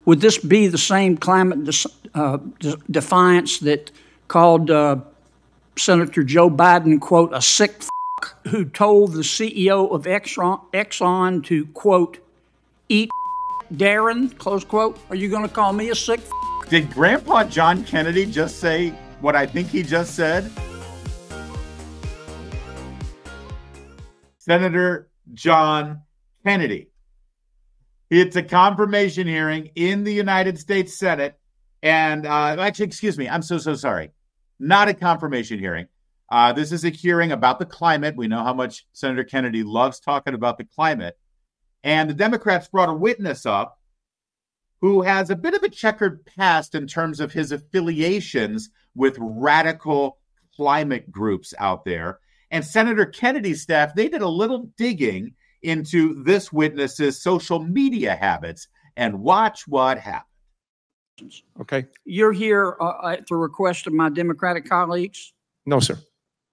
Would this be the same climate defiance that called Senator Joe Biden, quote, a sick f*** who told the CEO of Exxon to, quote, eat Darren, close quote? Are you going to call me a sick f***? Did Grandpa John Kennedy just say what I think he just said? Senator John Kennedy. It's a confirmation hearing in the United States Senate. And actually, excuse me, I'm so sorry. Not a confirmation hearing. This is a hearing about the climate. We know how much Senator Kennedy loves talking about the climate. And the Democrats brought a witness up who has a bit of a checkered past in terms of his affiliations with radical climate groups out there. And Senator Kennedy's staff, they did a little digging into this witness's social media habits, and watch what happens. Okay. You're here at the request of my Democratic colleagues? No, sir.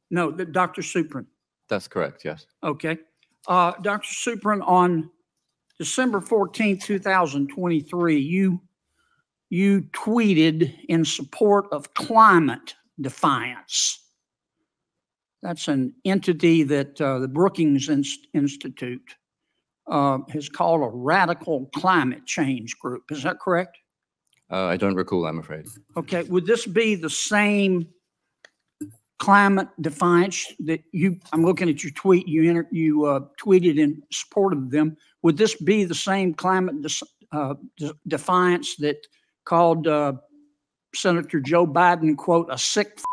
No, Dr. Suprin. That's correct, yes. Okay. Dr. Suprin, on December 14th, 2023, you tweeted in support of climate defiance. That's an entity that the Brookings Institute has called a radical climate change group. Is that correct? I don't recall, I'm afraid. Okay. Would this be the same climate defiance that I'm looking at your tweet, you tweeted in support of them. Would this be the same climate defiance that called Senator Joe Biden, quote, a sick f***?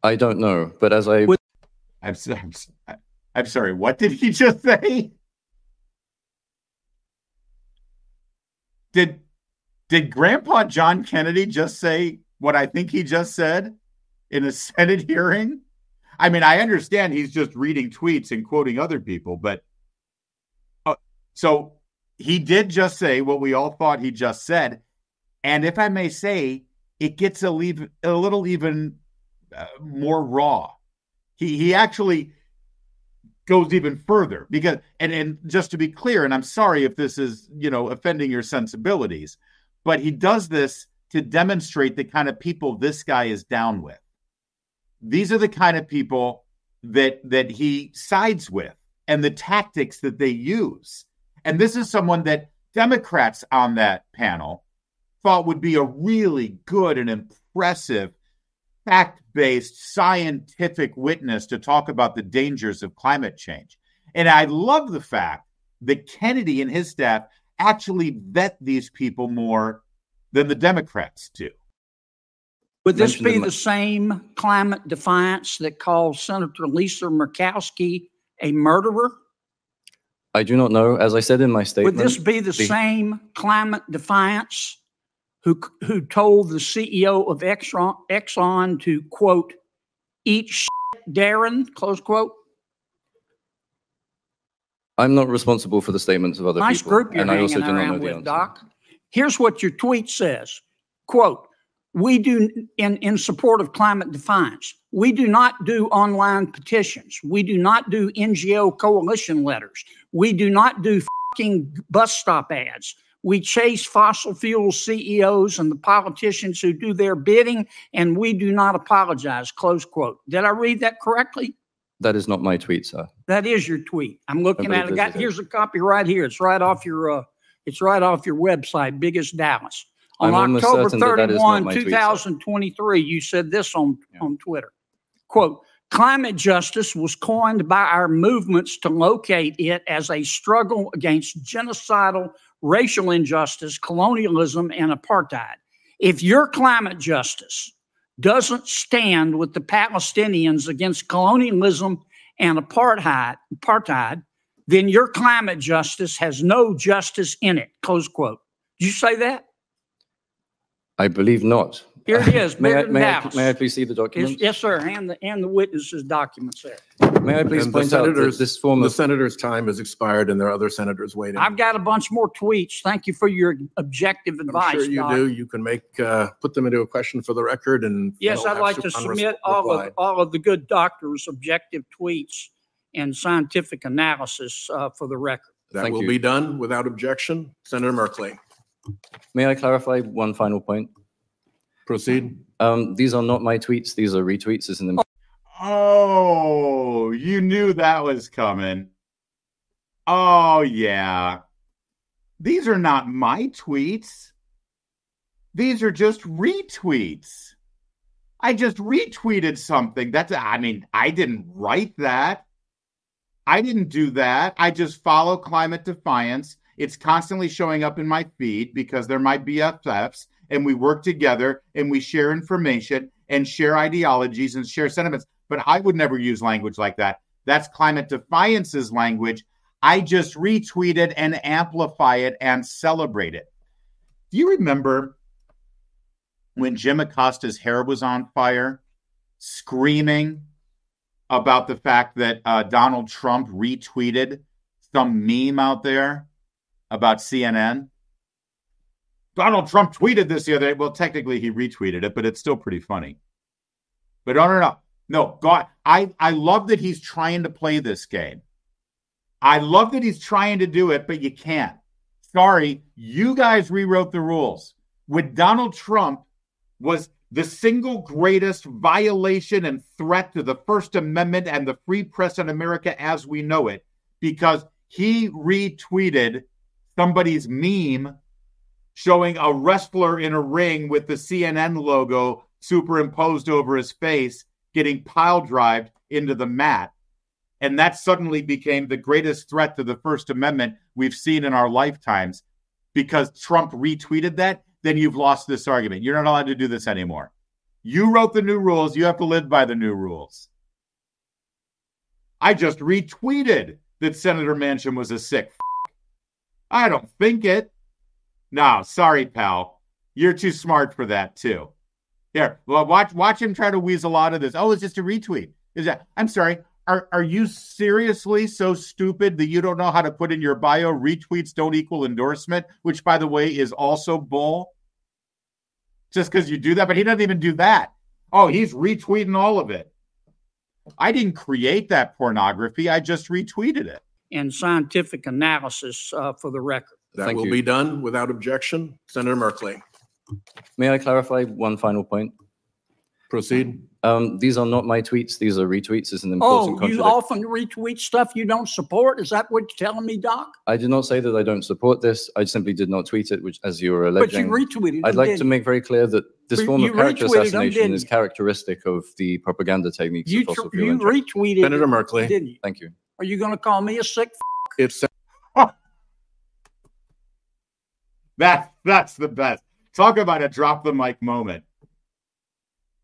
I don't know, but as I'm sorry, what did he just say? Did Grandpa John Kennedy just say what I think he just said in a Senate hearing? I mean, I understand he's just reading tweets and quoting other people, but so he did just say what we all thought he just said. And if I may say, it gets a little even more raw. He actually goes even further because, and just to be clear, and I'm sorry if this is, offending your sensibilities, but he does this to demonstrate the kind of people this guy is down with. These are the kind of people that he sides with and the tactics that they use. And this is someone that Democrats on that panel thought would be a really good and impressive fact-based scientific witness to talk about the dangers of climate change. And I love the fact that Kennedy and his staff actually vet these people more than the Democrats do. Would this be the same climate defiance that calls Senator Lisa Murkowski a murderer? I do not know. As I said in my statement. Would this be the same climate defiance who told the CEO of Exxon to, quote, eat shit, Darren, close quote? I'm not responsible for the statements of other nice people. Group you're and I also do not around know the with, answer. Doc. Here's what your tweet says, quote, we do, in support of climate defiance, we do not do online petitions. We do not do NGO coalition letters. We do not do fucking bus stop ads. We chase fossil fuel CEOs and the politicians who do their bidding, and we do not apologize, close quote. Did I read that correctly? That is not my tweet, sir. That is your tweet. I'm looking at it. Here's a copy right here. It's right off your website, Biggest Dallas. On October 31, 2023, you said this on Twitter. Quote, climate justice was coined by our movements to locate it as a struggle against genocidal racial injustice, colonialism, and apartheid. If your climate justice doesn't stand with the Palestinians against colonialism and apartheid, then your climate justice has no justice in it, close quote. Did you say that? I believe not. Here it is. May I please see the documents? Yes, sir. And the witnesses' documents there. May I please point out that this form the senator's time has expired and there are other senators waiting. I've got a bunch more tweets. Thank you for your objective advice. I'm sure you Doc. do. You can put them into a question for the record. And yes, I'd like to submit all of the good doctors' objective tweets and scientific analysis for the record. That will be done without objection. Senator Merkley. May I clarify one final point? Proceed. These are not my tweets. These are retweets. Oh, you knew that was coming. Oh, yeah. These are not my tweets. These are just retweets. I just retweeted something. I didn't write that. I didn't do that. I just follow Climate Defiance. It's constantly showing up in my feed because they're my BFFs, and we work together and we share information and share ideologies and share sentiments. But I would never use language like that. That's Climate Defiance's language. I just retweet it and amplify it and celebrate it. Do you remember when Jim Acosta's hair was on fire, screaming about the fact that Donald Trump retweeted some meme out there about CNN? Donald Trump tweeted this the other day. Well, technically he retweeted it, but it's still pretty funny. But no, God, I love that he's trying to play this game. I love that he's trying to do it, but you can't. Sorry, you guys rewrote the rules. With Donald Trump was the single greatest violation and threat to the First Amendment and the free press in America as we know it, because he retweeted somebody's meme showing a wrestler in a ring with the CNN logo superimposed over his face getting pile-drived into the mat. And that suddenly became the greatest threat to the First Amendment we've seen in our lifetimes. Because Trump retweeted that, then you've lost this argument. You're not allowed to do this anymore. You wrote the new rules. You have to live by the new rules. I just retweeted that Senator Manchin was a sick I don't think it. No, sorry, pal. You're too smart for that, too. Here, well, watch him try to weasel out of this. Oh, it's just a retweet. I'm sorry. Are you seriously so stupid that you don't know how to put in your bio retweets don't equal endorsement, which, by the way, is also bull? Just because you do that, but he doesn't even do that. Oh, he's retweeting all of it. I didn't create that pornography. I just retweeted it. And scientific analysis for the record. That will be done without objection. Senator Merkley. May I clarify one final point? Proceed. These are not my tweets. These are retweets. It's an important contradiction. You often retweet stuff you don't support? Is that what you're telling me, Doc? I did not say that I don't support this. I simply did not tweet it, which, as you were alleging. But you retweeted it. I'd like to make very clear that this form of character assassination is characteristic of the propaganda techniques of fossil fuel. You retweeted Senator Merkley. Didn't you? Thank you. Are you going to call me a sick It's That's the best. Talk about a drop the mic moment.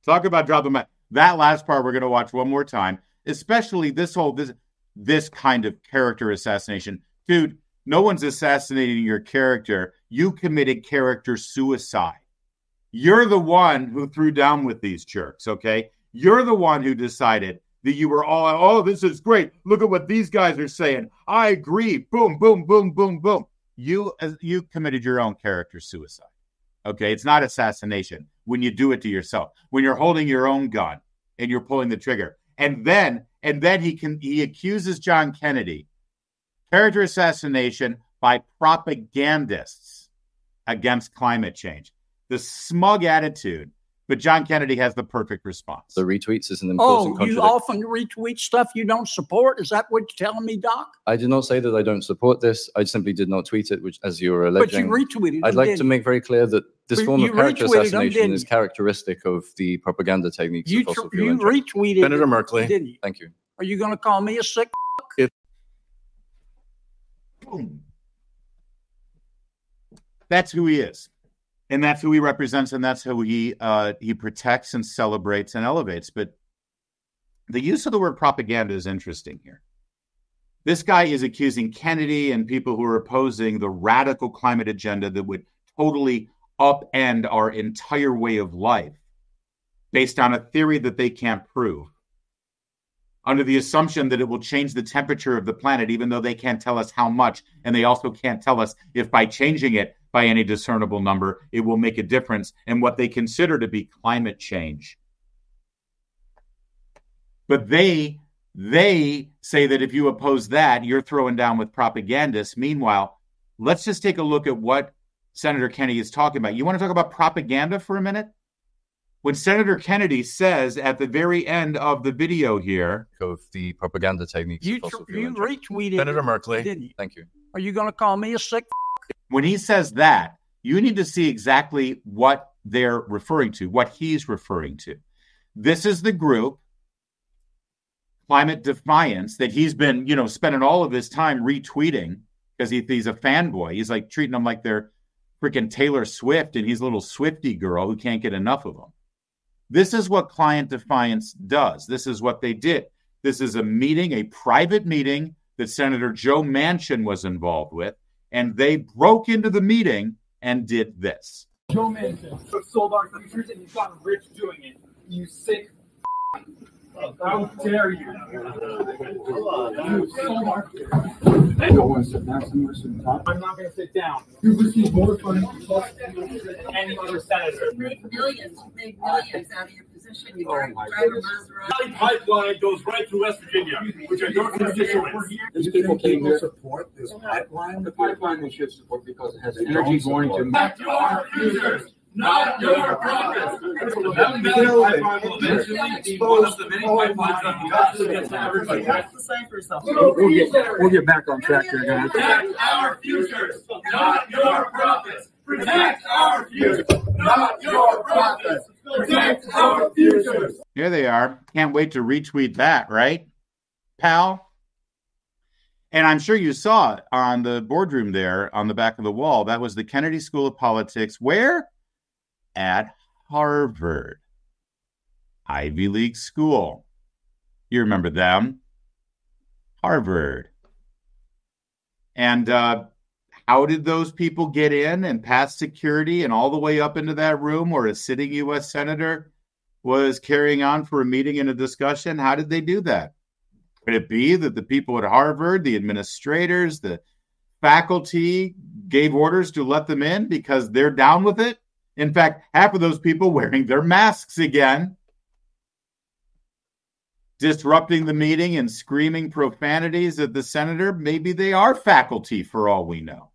Talk about drop the mic. That last part we're going to watch one more time, especially this kind of character assassination. Dude, no one's assassinating your character. You committed character suicide. You're the one who threw down with these jerks, okay? You're the one who decided that you were all, oh, this is great. Look at what these guys are saying. I agree. Boom, boom, boom, boom, boom. You committed your own character suicide. Okay, it's not assassination when you do it to yourself. When you're holding your own gun and you're pulling the trigger. And then he accuses John Kennedy character assassination by propagandists against climate change. The smug attitude. But John Kennedy has the perfect response. The retweets is an important contradiction. You often retweet stuff you don't support? Is that what you're telling me, Doc? I did not say that I don't support this. I simply did not tweet it, which, as you were alleging. But you retweeted it. I'd like to make very clear that this form of character assassination is characteristic of the propaganda techniques of fossil fuel. You retweeted Senator Merkley. Didn't you? Thank you. Are you going to call me a sick Boom. That's who he is. And that's who he represents, and that's who he protects and celebrates and elevates. But the use of the word propaganda is interesting here. This guy is accusing Kennedy and people who are opposing the radical climate agenda that would totally upend our entire way of life based on a theory that they can't prove, under the assumption that it will change the temperature of the planet, even though they can't tell us how much, and they also can't tell us if by changing it by any discernible number, it will make a difference in what they consider to be climate change. But they They say that if you oppose that, you're throwing down with propagandists. Meanwhile, let's just take a look at what Senator Kennedy is talking about. You want to talk about propaganda for a minute? When Senator Kennedy says at the very end of the video here, of the propaganda techniques. You retweeted Senator Merkley. Didn't you? Thank you. Are you going to call me a sick? When he says that, you need to see exactly what they're referring to, what he's referring to. This is the group, Climate Defiance, that he's been, spending all of his time retweeting because he's a fanboy. He's like treating them like they're freaking Taylor Swift, and he's a little Swiftie girl who can't get enough of them. This is what Climate Defiance does. This is what they did. This is a meeting, a private meeting that Senator Joe Manchin was involved with, and they broke into the meeting and did this. Joe Manchin sold our futures and he's gotten rich doing it. You sick. How dare you? You sold our futures. I'm not going to sit down. You receive more funding than any other senator. You make millions out of your position. You drive a Maserati. Pipeline goes right through West Virginia, which are your constituents. These people came here to support this pipeline. The pipeline they should support because it has energy going to Not your futures, not your profits. We'll get back on track here, guys. Protect our futures, not your profits. Protect our futures, not your profits. Protect our futures. Here they are. Can't wait to retweet that, right, pal? And I'm sure you saw it on the boardroom there on the back of the wall. That was the Kennedy School of Politics. Where? At Harvard. Ivy League school. You remember them? Harvard. And how did those people get in and pass security and all the way up into that room where a sitting U.S. senator was carrying on for a meeting and a discussion? How did they do that? Could it be that the people at Harvard, the administrators, the faculty gave orders to let them in because they're down with it? In fact, half of those people wearing their masks again, disrupting the meeting and screaming profanities at the senator. Maybe they are faculty for all we know.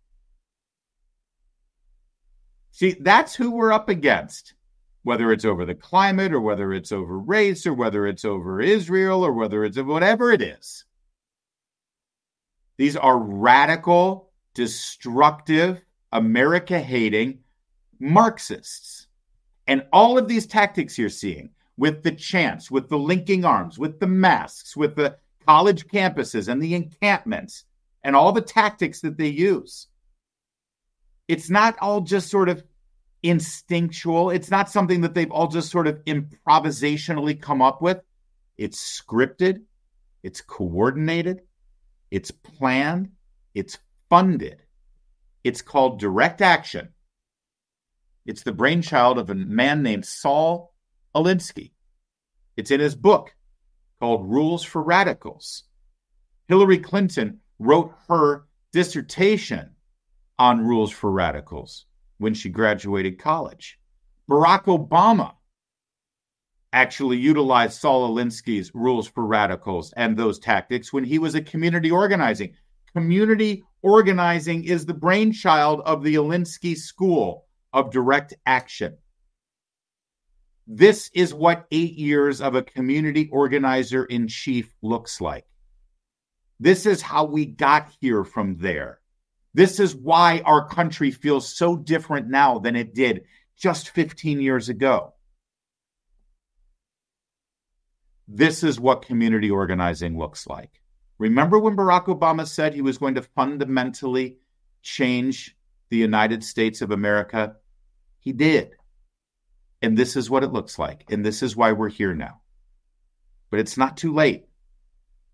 See, that's who we're up against, whether it's over the climate or whether it's over race or whether it's over Israel or whether it's whatever it is. These are radical, destructive, America-hating Marxists. And all of these tactics you're seeing with the chants, with the linking arms, with the masks, with the college campuses and the encampments and all the tactics that they use. It's not all just sort of instinctual. It's not something that they've all just sort of improvisationally come up with. It's scripted. It's coordinated. It's planned. It's funded. It's called direct action. It's the brainchild of a man named Saul Alinsky. It's in his book called Rules for Radicals. Hillary Clinton wrote her dissertation on Rules for Radicals when she graduated college. Barack Obama actually utilized Saul Alinsky's Rules for Radicals and those tactics when he was at community organizing. Community organizing is the brainchild of the Alinsky School of Direct Action. This is what 8 years of a community organizer-in-chief looks like. This is how we got here from there. This is why our country feels so different now than it did just 15 years ago. This is what community organizing looks like. Remember when Barack Obama said he was going to fundamentally change the United States of America? He did. And this is what it looks like. And this is why we're here now. But it's not too late.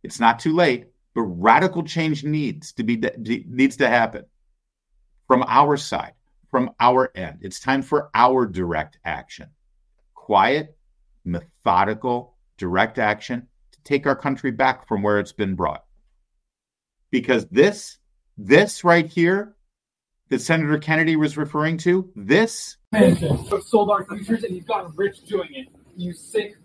It's not too late. But radical change needs to happen from our side, from our end. It's time for our direct action. Quiet, methodical, direct action to take our country back from where it's been brought. Because this right here that Senator Kennedy was referring to, this Manchin sold our futures and he's gotten rich doing it. You sick.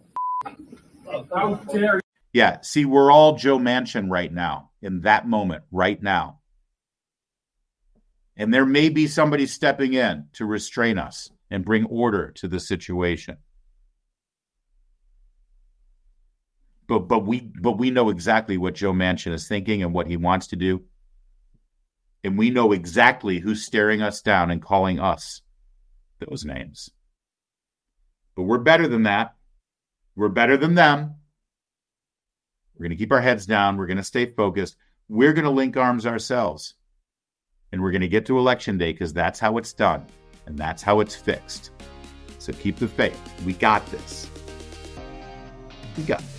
How dare you? Yeah, see, we're all Joe Manchin right now, in that moment, right now. And there may be somebody stepping in to restrain us and bring order to the situation. But we know exactly what Joe Manchin is thinking and what he wants to do. And we know exactly who's staring us down and calling us those names. But we're better than that. We're better than them. We're going to keep our heads down. We're going to stay focused. We're going to link arms ourselves. And we're going to get to Election Day because that's how it's done. And that's how it's fixed. So keep the faith. We got this. We got this.